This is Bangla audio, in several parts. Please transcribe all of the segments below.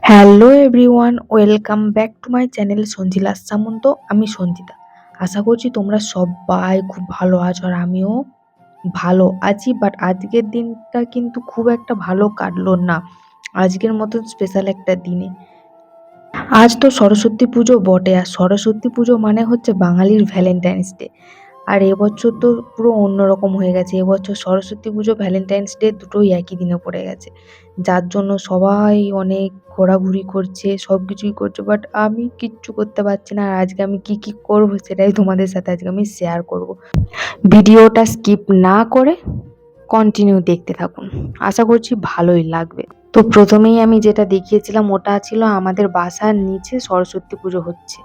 Hello everyone, welcome back to my channel সঞ্জিলাস সামন্ত। আমি সঞ্জিতা। আশা করছি তোমরা সবাই খুব ভালো আছো আর আমিও ভালো আছি। বাট আজকের দিনটা কিন্তু খুব একটা ভালো কাটলো না আজকের মতো স্পেশাল একটা দিনে। আজ তো সরস্বতী পুজো বটে, আর সরস্বতী পুজো মানে হচ্ছে বাঙালির ভ্যালেন্টাইন্স ডে। আর এবছর তো পুরো অন্যরকম হয়ে গেছে। এবছর সরস্বতী পুজো ভ্যালেন্টাইন্স ডে দুটোই একই দিনে পড়ে গেছে, যার জন্য সবাই অনেক ঘোরাঘুরি করছে, সব কিছুই করছে। বাট আমি কিচ্ছু করতে পারছি না। আর আজকে আমি কি কি করবো সেটাই তোমাদের সাথে আজকে আমি শেয়ার করব। ভিডিওটা স্কিপ না করে কন্টিনিউ দেখতে থাকুন, আশা করছি ভালোই লাগবে। তো প্রথমেই আমি যেটা দেখিয়েছিলাম ওটা ছিল আমাদের বাসার নিচে সরস্বতী পুজো হচ্ছে।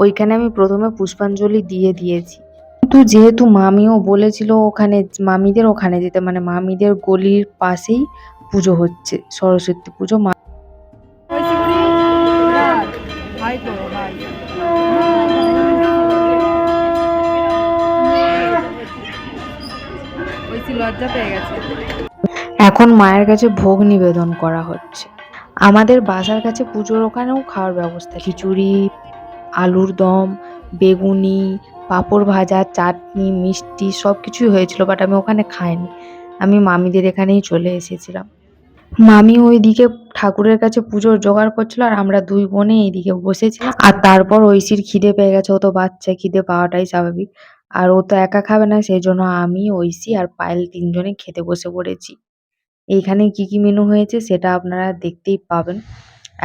ওইখানে আমি প্রথমে পুষ্পাঞ্জলি দিয়ে দিয়েছি, কিন্তু যেহেতু মামিও বলেছিল ওখানে, মামিদের ওখানে যেতে, মানে মামিদের গলির পাশেই পুজো হচ্ছে সরস্বতী পুজো। লজ্জা পেয়ে গেছে। এখন মায়ের কাছে ভোগ নিবেদন করা হচ্ছে। আমাদের বাসার কাছে পুজোর ওখানেও খাওয়ার ব্যবস্থা, খিচুড়ি, আলুর দম, বেগুনি, পাঁপড় ভাজা, চাটনি, মিষ্টি সব কিছুই হয়েছিল। বাট আমি ওখানে খাইনি, আমি মামিদের এখানেই চলে এসেছিলাম। মামি ওইদিকে ঠাকুরের কাছে পুজোর জোগাড় করছিল, আর আমরা দুই বোনে এইদিকে বসেছিলাম। আর তারপর ঐশীর খিদে পেয়ে গেছে, ও তো বাচ্চা, খিদে পাওয়াটাই স্বাভাবিক। আর ও তো একা খাবে না, সেই জন্য আমি, ঐশী আর পায়েল তিনজনে খেতে বসে পড়েছি। এইখানে কি কি মেনু হয়েছে সেটা আপনারা দেখতেই পাবেন।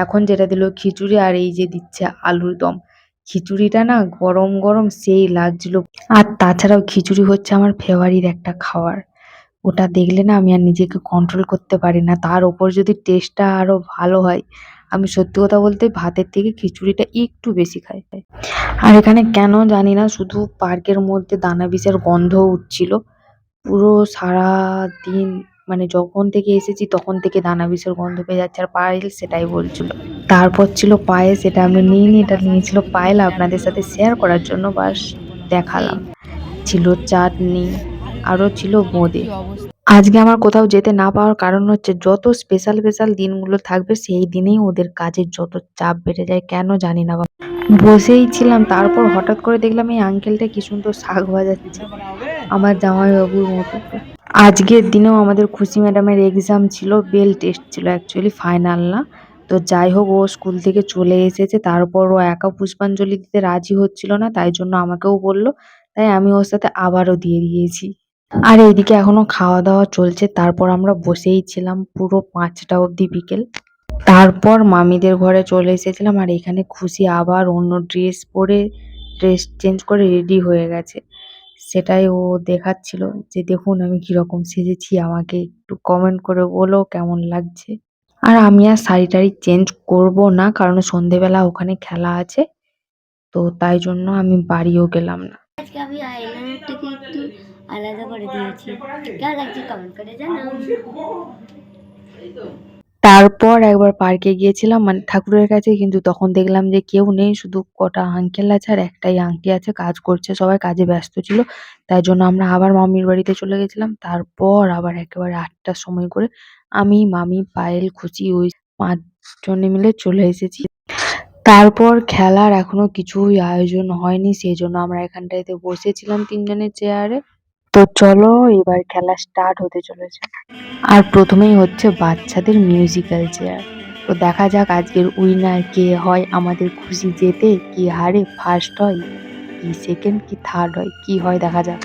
এখন যেটা দিল খিচুড়ি, আর এই যে দিচ্ছে আলুর দম। খিচুড়িটা না গরম গরম সেই লাগছিল। আর তাছাড়াও খিচুড়ি হচ্ছে আমার ফেভারিট একটা খাবার। ওটা দেখলে না আমি আর নিজেকে কন্ট্রোল করতে পারি না। তার ওপর যদি টেস্টটা আরো ভালো হয়, আমি সত্যি কথা বলতে ভাতের থেকে খিচুড়িটা একটু বেশি খাই। আর এখানে কেন জানি না শুধু পার্কের মধ্যে দানা বিষের গন্ধ উঠছিল পুরো সারা দিন। মানে যখন থেকে এসেছি তখন থেকে দানা বিষের গন্ধ পেয়ে যাচ্ছে, আর পায়েল সেটাই বলছিল। তারপর ছিল পায়েস, এটা আমি নিইনি, এটা নিয়েছিল পায়েল আপনাদের সাথে শেয়ার করার জন্য, বাস দেখালাম। ছিল চাটনি, আরো ছিল বোঁদে। আজকে আমার কোথাও যেতে না পাওয়ার কারণ হচ্ছে যত স্পেশাল স্পেশাল দিনগুলো থাকবে সেই দিনেই ওদের কাজের যত চাপ বেড়ে যায়, কেন জানি না। বসেই ছিলাম, তারপর হঠাৎ করে দেখলাম এই আঙ্কেলটা কি সুন্দর শাক বাজাচ্ছে, আমার জামাইবাবুর মতো। আজকের দিনেও আমাদের খুশি ম্যাডামের এক্সাম ছিল, বেল টেস্ট ছিল, অ্যাকচুয়ালি ফাইনাল না। তো যাই হোক, ও স্কুল থেকে চলে এসেছে। তারপর ও একা পুষ্পাঞ্জলি দিতে রাজি হচ্ছিল না, তাই জন্য আমাকেও বললো, তাই আমি ওর সাথে আবারও দিয়ে দিয়েছি। আর এইদিকে এখনো খাওয়া দাওয়া চলছে। তারপর আমরা বসেই ছিলাম পুরো 5টা অবধি বিকেল। তারপর মামিদের ঘরে চলে এসেছিলাম, আর এখানে খুশি আবার অন্য ড্রেস পরে, ড্রেস চেঞ্জ করে রেডি হয়ে গেছে। সেটাই ও দেখাচ্ছিল যে দেখুন আমি কিরকম সেজেছি, আমাকে একটু কমেন্ট করে বলো কেমন লাগছে। আর আমি আর শাড়ি টাড়ি চেঞ্জ করবো না, কারণ সন্ধেবেলা ওখানে খেলা আছে, তো তাই জন্য আমি বাড়িও গেলাম না। আজকে আমি আইলাইনারটাকে একটু আলাদা করে দিয়েছি, কেমন লাগছে কমেন্ট করে জানাও। তারপর একবার পার্কে গিয়েছিলাম, মানে ঠাকুরের কাছে, কিন্তু তখন দেখলাম যে কেউ নেই, শুধু কটা আঙ্কেল আছে আর একটাই আন্টি আছে, কাজ করছে, সবাই কাজে ব্যস্ত ছিল। তাই জন্য আমরা আবার মামির বাড়িতে চলে গেছিলাম। তারপর আবার একেবারে 8টার সময় করে আমি, মামি, পায়েল, খুশি, ওই 5 জনে মিলে চলে এসেছি। তারপর খেলার এখনো কিছুই আয়োজন হয়নি, সেই জন্য আমরা এখানটাতে বসেছিলাম 3 জনের চেয়ারে। তো চলো এবার খেলা স্টার্ট হতে চলেছে। আর প্রথমেই হচ্ছে বাচ্চাদের মিউজিক্যাল চেয়ার। তো দেখা যাক আজকের উইনার কে হয়, আমাদের খুশি জেতে কি হারে, ফার্স্ট হয় কি সেকেন্ড কি থার্ড হয়, কি হয় দেখা যাক।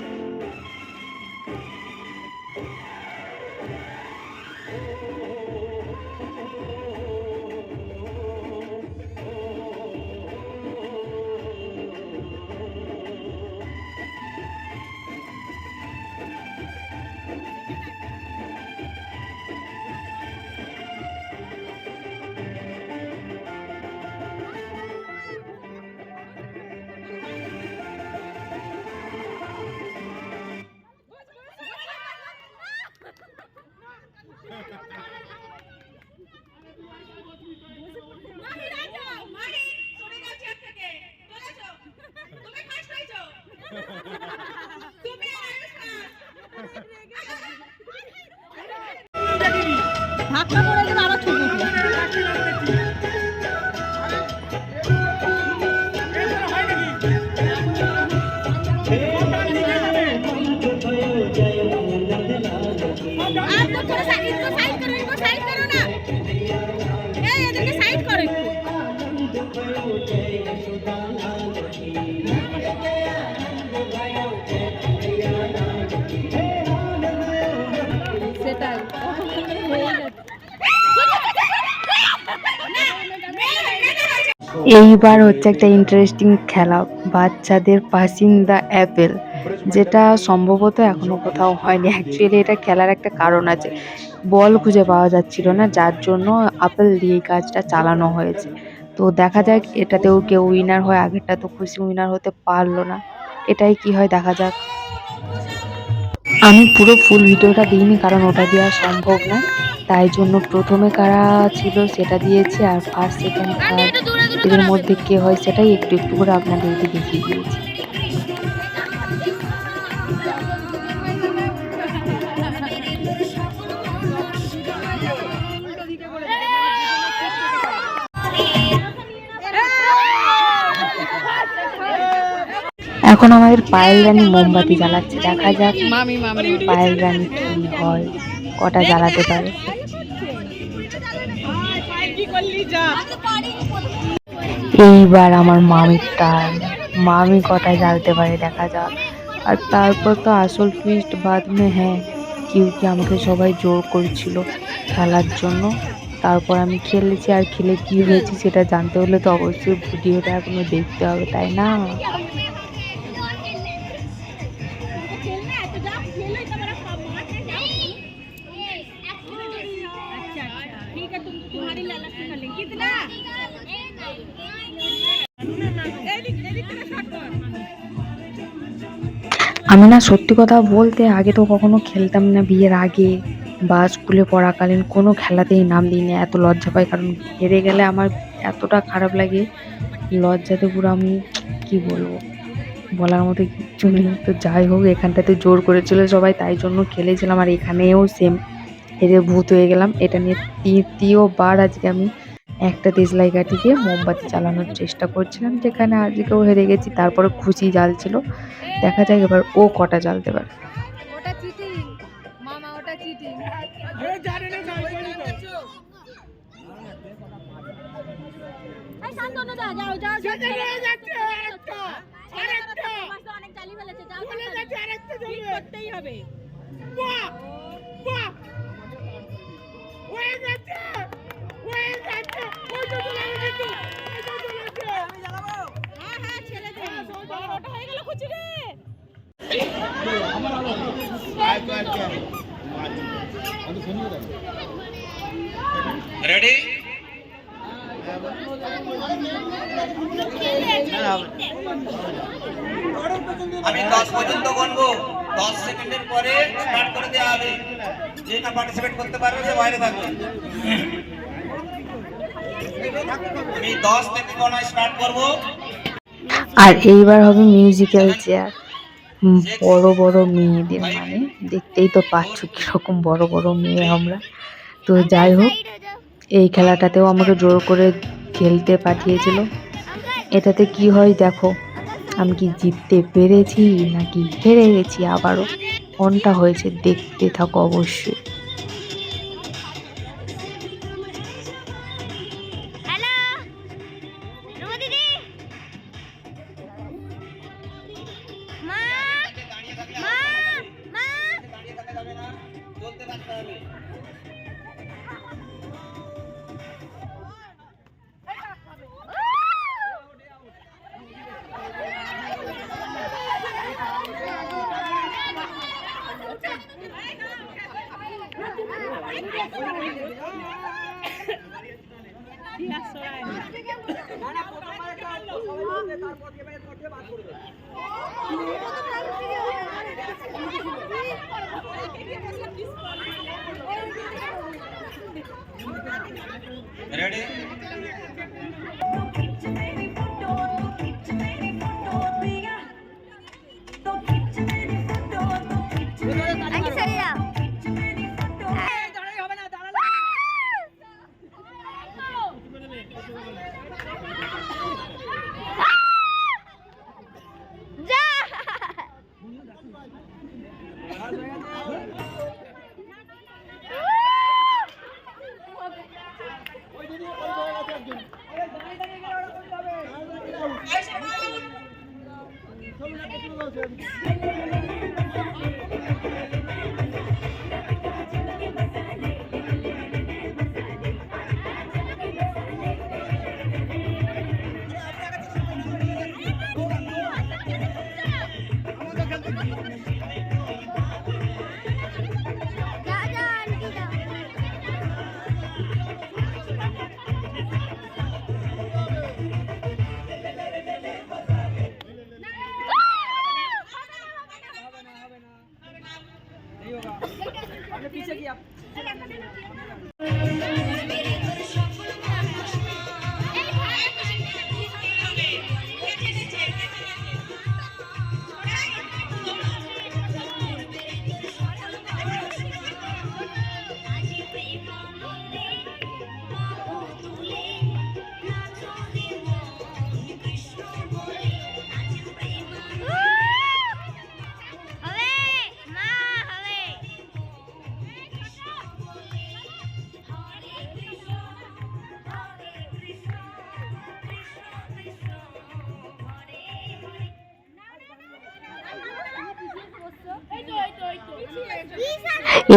সেটাই এইবার হচ্ছে একটা ইন্টারেস্টিং খেলা, বাচ্চাদের পাসিং দ্য অ্যাপেল, যেটা সম্ভবত এখনো কোথাও হয়নি। অ্যাকচুয়ালি এটা খেলার একটা কারণ আছে, বল খুঁজে পাওয়া যাচ্ছিল না, যার জন্য আপেল দিয়ে এই কাজটা চালানো হয়েছে। তো দেখা যাক এটাতেও কেউ উইনার হয়, আগেরটা তো খুশি উইনার হতে পারলো না, এটাই কি হয় দেখা যাক। আমি পুরো ফুল ভিডিওটা দিইনি, কারণ ওটা দেওয়া সম্ভব না, তাই জন্য প্রথমে কারা ছিল সেটা দিয়েছি, আর ফার্স্ট সেকেন্ড থার্ড এদের মধ্যে কে হয় সেটাই একটু একটু করে আপনাদেরকে দেখিয়ে দিয়েছি। এখন আমাদের পায়েল রানী মোমবাতি জ্বালাচ্ছে, দেখা যাক পায়েল রানী কি হয়, কটা জ্বালাতে পারে। এইবার আমার মামির টার্ন, মামি কটা জ্বালতে পারে দেখা যাক। আর তারপর তো আসল টুইস্ট বাদ মে, হ্যাঁ কেউ কি আমাকে সবাই জোর করছিল খেলার জন্য, তারপর আমি খেলেছি, আর খেলে কি হয়েছে সেটা জানতে হলে তো অবশ্যই ভিডিওটা এখনো দেখতে হবে, তাই না? আমি না সত্যি কথা বলতে আগে তো কখনো খেলতাম না, বিয়ের আগে বা স্কুলে পড়াকালীন কোনো খেলাতেই নাম দিই না, এত লজ্জা পাই, কারণ হেরে গেলে আমার এতটা খারাপ লাগে, লজ্জাতে পুরো আমি কি বলবো, বলার মতো কিচ্ছু নেই। তো যাই হোক, এখানটাতে জোর করেছিল সবাই, তাই জন্য খেলেছিলাম, আর এখানেও সেম হেরে ভূত হয়ে গেলাম। এটা নিয়ে তৃতীয়বার আজকে আমি একটা দেশলাই কাঠিকে মোমবাতি চালানোর চেষ্টা করছিলাম, যেখানে আজকেও হেরে গেছি, তারপরে খুশি জ্বালছিল, দেখা যাক এবার ও কটা জ্বালতে পারে। ওটা চিটিং মামা, ওটা চিটিং। এই শান্তনু দা, যাও যাও অনেক চালি ফেলেছে, যাও করতেই হবে। বাহ বাহ, হয়ে গেছে হয়ে গেছে, ওই তো চলে গেছে, এই তো চলে গেছে, আমি জ্বালাবো। হ্যাঁ হ্যাঁ ছেলে দে, ওটা হয়ে গেল খুচি রে। আমার আলো আয় তো আয় আমি শুনিও না। রেডি? আমি 10 পর্যন্ত গুনবো, 10 সেকেন্ডের পরে স্টার্ট করে দেওয়া হবে, যে না পার্টিসিপেট করতে পারবে সে বাইরে থাকবে। আমি 10 থেকে গোনা স্টার্ট করব। আর এইবার হবে মিউজিক্যাল চেয়ার, বড় বড় মেয়েদের, মানে দেখতেই তো পাচ্ছ কিরকম বড় বড় মেয়ে আমরা। তো যাই হোক, এই খেলাটাতেও আমাকে জোর করে খেলতে পাঠিয়েছিল, এটাতে কি হয় দেখো, আমি কি জিততে পেরেছি নাকি হেরে গেছি আবারও, কোনটা হয়েছে দেখতে থাকো অবশ্যই। রেডি?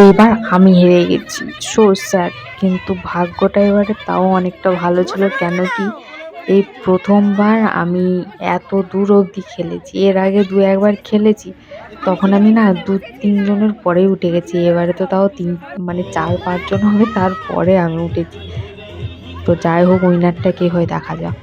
এইবার আমি হেরে গেছি, সো স্যাড। কিন্তু ভাগ্যটা এবারে তাও অনেকটা ভালো ছিল, কেন কি এই প্রথমবার আমি এত দূর অবধি খেলেছি। এর আগে দু একবার খেলেছি, তখন আমি না 2-3 জনের পরেই উঠে গেছি। এবারে তো তাও মানে 4-5 জন হবে, তারপরে আমি উঠেছি। তো যাই হোক, উইনারটা কে হয় দেখা যাক।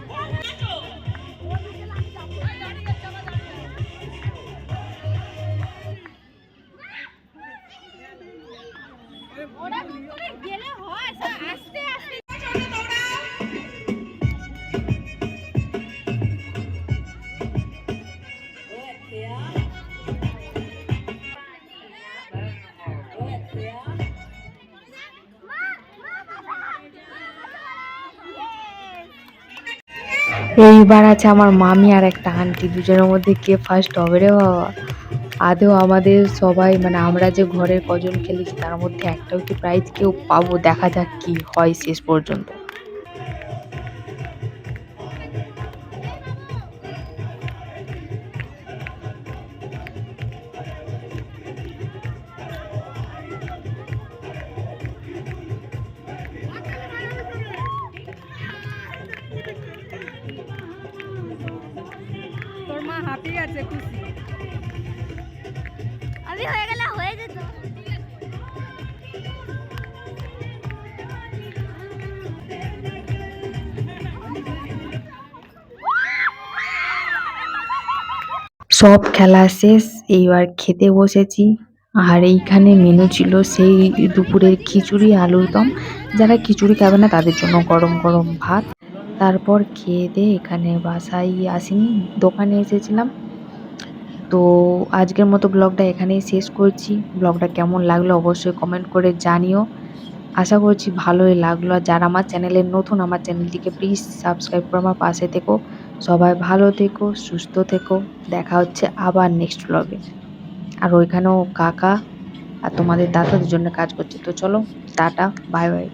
এইবার আছে আমার মামি আর একটা আন্টি, দুজনের মধ্যে কে ফার্স্ট হবে রে বাবা। আদেও আমাদের সবাই মানে আমরা যে ঘরের কজন খেলেছি তার মধ্যে একটাও কি প্রাইজ কেউ পাবো, দেখা যাক কি হয় শেষ পর্যন্ত। তোর মা হাঁপিয়ে গেছে খুশি। আমি হয়ে গেলে হয়ে যেত। সব খেলা শেষ, এইবার খেতে বসেছি। আর এইখানে মেনু ছিল সেই দুপুরের খিচুড়ি, আলুর দম। যারা খিচুড়ি খাবে না তাদের জন্য গরম গরম ভাত। তারপর খেয়ে দিয়ে এখানে বাসায় আসিনি, দোকানে এসেছিলাম। তো আজকের মতো ব্লগটা এখানেই শেষ করছি। ব্লগটা কেমন লাগলো অবশ্যই কমেন্ট করে জানিও। আশা করছি ভালোই লাগলো। আর যারা আমার চ্যানেলে নতুন, আমার চ্যানেলটিকে প্লিজ সাবস্ক্রাইব করে আমার পাশে থেকো। সবাই ভালো থেকো, সুস্থ থেকো। দেখা হচ্ছে আবার নেক্সট ব্লগে। আর ওইখানেও কাকা আর তোমাদের দাদা দুজনে কাজ করছে। তো চলো, টাটা, বাই বাই।